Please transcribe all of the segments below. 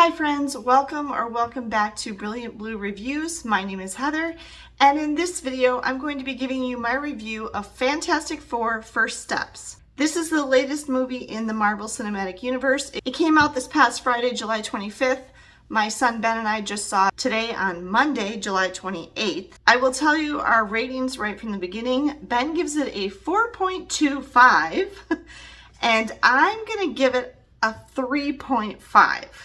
Hi friends, welcome back to Brilliant Blue Reviews. My name is Heather, and in this video I'm going to be giving you my review of Fantastic Four: First Steps. This is the latest movie in the Marvel Cinematic Universe. It came out this past Friday, July 25th. My son Ben and I just saw it today on Monday, July 28th. I will tell you our ratings right from the beginning. Ben gives it a 4.25 and I'm gonna give it a 3.5.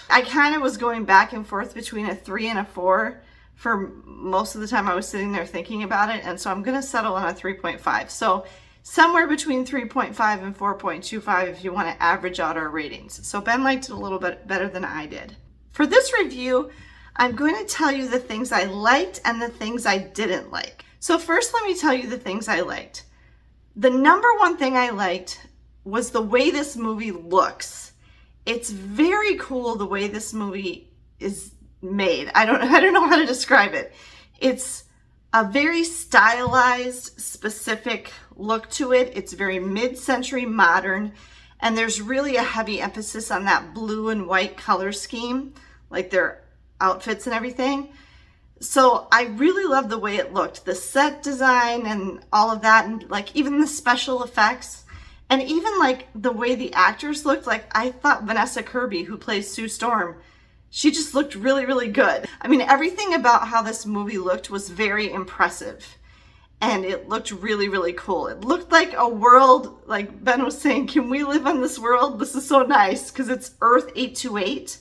I kind of was going back and forth between a 3 and a 4 for most of the time I was sitting there thinking about it, and so I'm going to settle on a 3.5. So somewhere between 3.5 and 4.25 if you want to average out our ratings. So Ben liked it a little bit better than I did. For this review, I'm going to tell you the things I liked and the things I didn't like. So first, let me tell you the things I liked. The number one thing I liked was the way this movie looks. It's very cool the way this movie is made. I don't know how to describe it. It's a very stylized, specific look to it. It's very mid-century modern, and there's really a heavy emphasis on that blue and white color scheme, like their outfits and everything. So I really love the way it looked. The set design and all of that, and like even the special effects. And even like the way the actors looked, like I thought Vanessa Kirby, who plays Sue Storm, she just looked really, really good. I mean, everything about how this movie looked was very impressive. And it looked really, really cool. It looked like a world, like Ben was saying, can we live on this world? This is so nice, because it's Earth 828,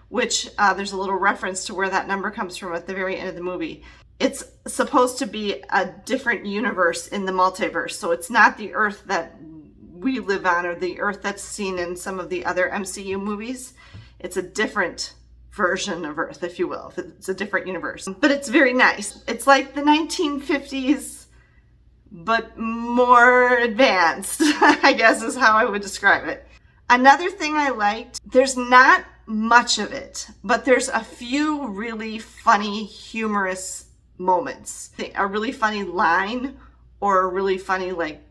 which there's a little reference to where that number comes from at the very end of the movie. It's supposed to be a different universe in the multiverse. So it's not the Earth that we live on, or the Earth that's seen in some of the other MCU movies. It's a different version of Earth, if you will. It's a different universe. But it's very nice. It's like the 1950s, but more advanced, I guess is how I would describe it. Another thing I liked, there's not much of it, but there's a few really funny, humorous moments. A really funny line, or a really funny, like,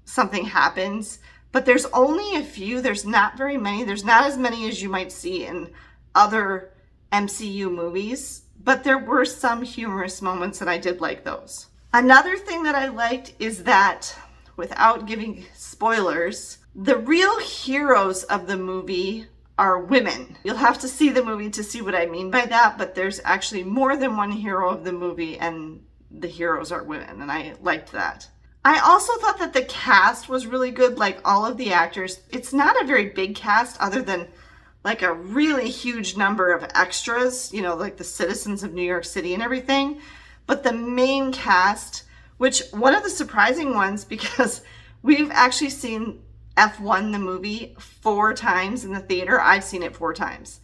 something happens, but there's only a few. There's not very many. There's not as many as you might see in other MCU movies, but there were some humorous moments, and I did like those. Another thing that I liked is that, without giving spoilers, the real heroes of the movie are women. You'll have to see the movie to see what I mean by that, but there's actually more than one hero of the movie, and the heroes are women, and I liked that. I also thought that the cast was really good, like all of the actors. It's not a very big cast other than like a really huge number of extras, you know, like the citizens of New York City and everything. But the main cast, which one of the surprising ones, because we've actually seen F1, the movie, 4 times in the theater. I've seen it 4 times.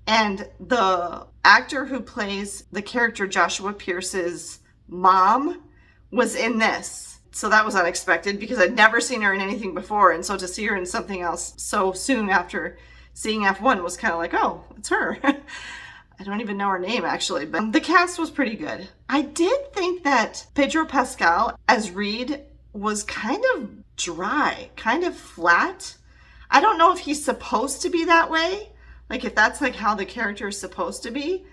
And the actor who plays the character Joshua Pierce's mom was in this. So that was unexpected because I'd never seen her in anything before. And so to see her in something else so soon after seeing F1 was kind of like, oh, it's her. I don't even know her name actually, but the cast was pretty good. I did think that Pedro Pascal as Reed was kind of dry, kind of flat. I don't know if he's supposed to be that way, like if that's like how the character is supposed to be,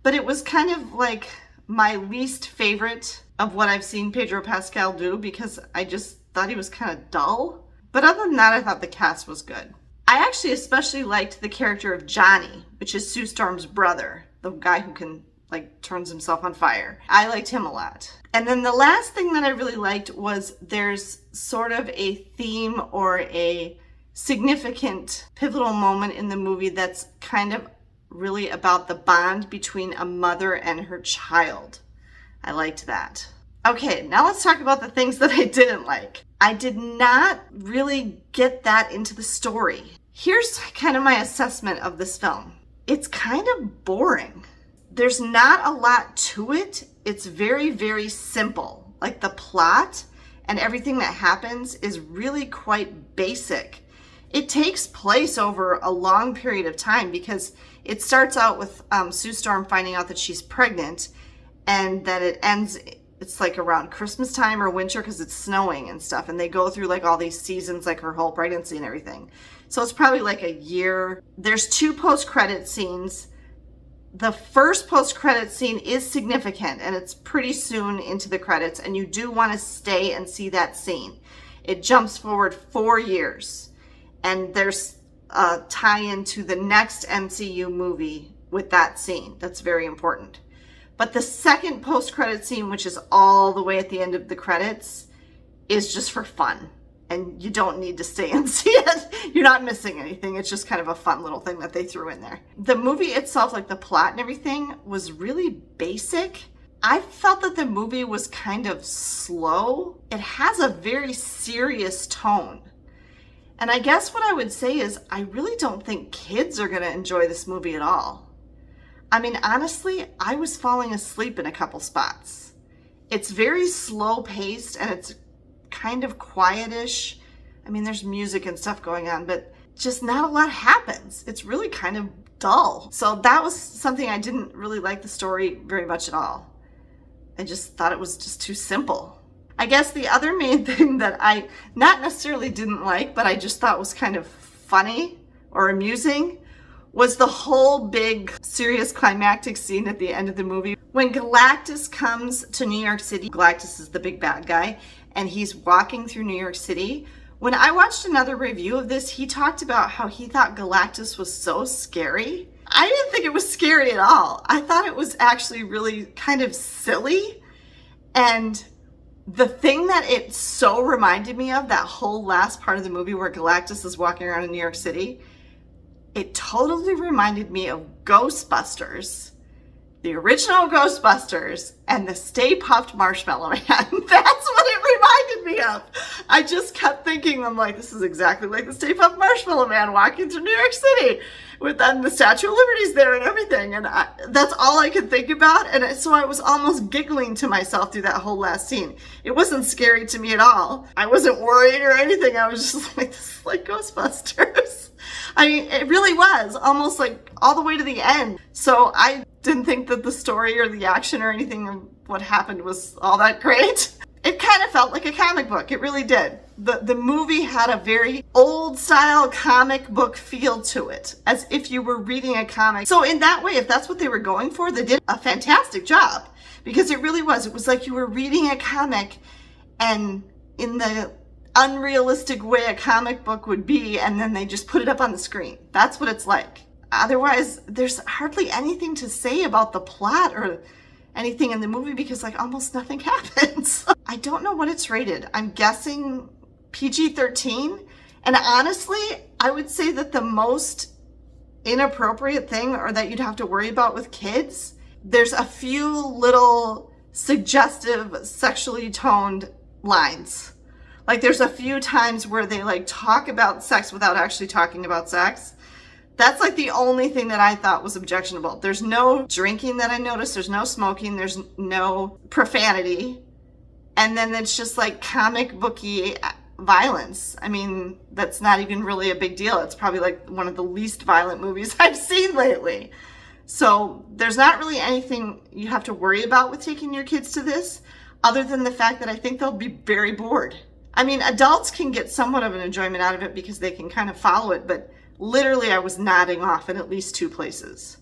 but it was kind of like my least favorite of what I've seen Pedro Pascal do, because I just thought he was kind of dull. But other than that, I thought the cast was good. I actually especially liked the character of Johnny, which is Sue Storm's brother, the guy who can, like, turns himself on fire. I liked him a lot. And then the last thing that I really liked was there's sort of a theme or a significant pivotal moment in the movie that's kind of really about the bond between a mother and her child. I liked that. Okay, now let's talk about the things that I didn't like. I did not really get that into the story. Here's kind of my assessment of this film. It's kind of boring. There's not a lot to it. It's very, very simple. Like the plot and everything that happens is really quite basic. It takes place over a long period of time because it starts out with Sue Storm finding out that she's pregnant, and then it ends, it's like around Christmas time or winter because it's snowing and stuff, and they go through like all these seasons, like her whole pregnancy and everything. So it's probably like a year. There's 2 post-credit scenes. The first post-credit scene is significant, and it's pretty soon into the credits, and you do want to stay and see that scene. It jumps forward 4 years, and there's a tie-in to the next MCU movie with that scene. That's very important. But the second post-credit scene, which is all the way at the end of the credits, is just for fun. And you don't need to stay and see it. You're not missing anything. It's just kind of a fun little thing that they threw in there. The movie itself, like the plot and everything, was really basic. I felt that the movie was kind of slow. It has a very serious tone. And I guess what I would say is I really don't think kids are going to enjoy this movie at all. I mean, honestly, I was falling asleep in a couple spots. It's very slow paced and it's kind of quietish. I mean, there's music and stuff going on, but just not a lot happens. It's really kind of dull. So that was something I didn't really like the story very much at all. I just thought it was just too simple. I guess the other main thing that I not necessarily didn't like, but I just thought was kind of funny or amusing was the whole big serious climactic scene at the end of the movie. When Galactus comes to New York City, Galactus is the big bad guy, and he's walking through New York City. When I watched another review of this, he talked about how he thought Galactus was so scary. I didn't think it was scary at all. I thought it was actually really kind of silly. And the thing that it so reminded me of, that whole last part of the movie where Galactus is walking around in New York City, it totally reminded me of Ghostbusters. The original Ghostbusters and the Stay Puft Marshmallow Man. That's what it reminded me of. I just kept thinking, I'm like, this is exactly like the Stay Puft Marshmallow Man walking through New York City with then the Statue of Liberty's there and everything. And that's all I could think about. And so I was almost giggling to myself through that whole last scene. It wasn't scary to me at all. I wasn't worried or anything. I was just like, this is like Ghostbusters. I mean, it really was almost like all the way to the end. So I didn't think that the story or the action or anything of what happened was all that great. It kind of felt like a comic book. It really did. The movie had a very old style comic book feel to it, as if you were reading a comic. So in that way, if that's what they were going for, they did a fantastic job, because it really was. It was like you were reading a comic, and in the unrealistic way a comic book would be, and then they just put it up on the screen. That's what it's like. Otherwise, there's hardly anything to say about the plot or anything in the movie, because like almost nothing happens. I don't know what it's rated. I'm guessing PG-13. And honestly, I would say that the most inappropriate thing, or that you'd have to worry about with kids, there's a few little suggestive sexually toned lines. Like there's a few times where they like talk about sex without actually talking about sex. That's like the only thing that I thought was objectionable. There's no drinking that I noticed. There's no smoking. There's no profanity. And then it's just like comic booky violence. I mean, that's not even really a big deal. It's probably like one of the least violent movies I've seen lately. So there's not really anything you have to worry about with taking your kids to this, other than the fact that I think they'll be very bored. I mean, adults can get somewhat of an enjoyment out of it because they can kind of follow it, but literally I was nodding off in at least 2 places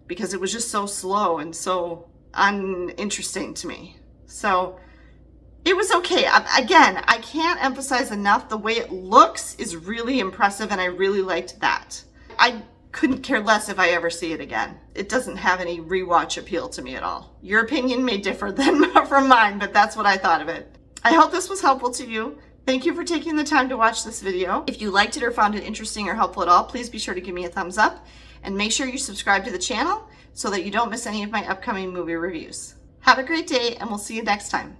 because it was just so slow and so uninteresting to me. So it was okay. Again, I can't emphasize enough, the way it looks is really impressive, and I really liked that. I couldn't care less if I ever see it again. It doesn't have any rewatch appeal to me at all. Your opinion may differ from mine, but that's what I thought of it. I hope this was helpful to you. Thank you for taking the time to watch this video. If you liked it or found it interesting or helpful at all, please be sure to give me a thumbs up, and make sure you subscribe to the channel so that you don't miss any of my upcoming movie reviews. Have a great day, and we'll see you next time.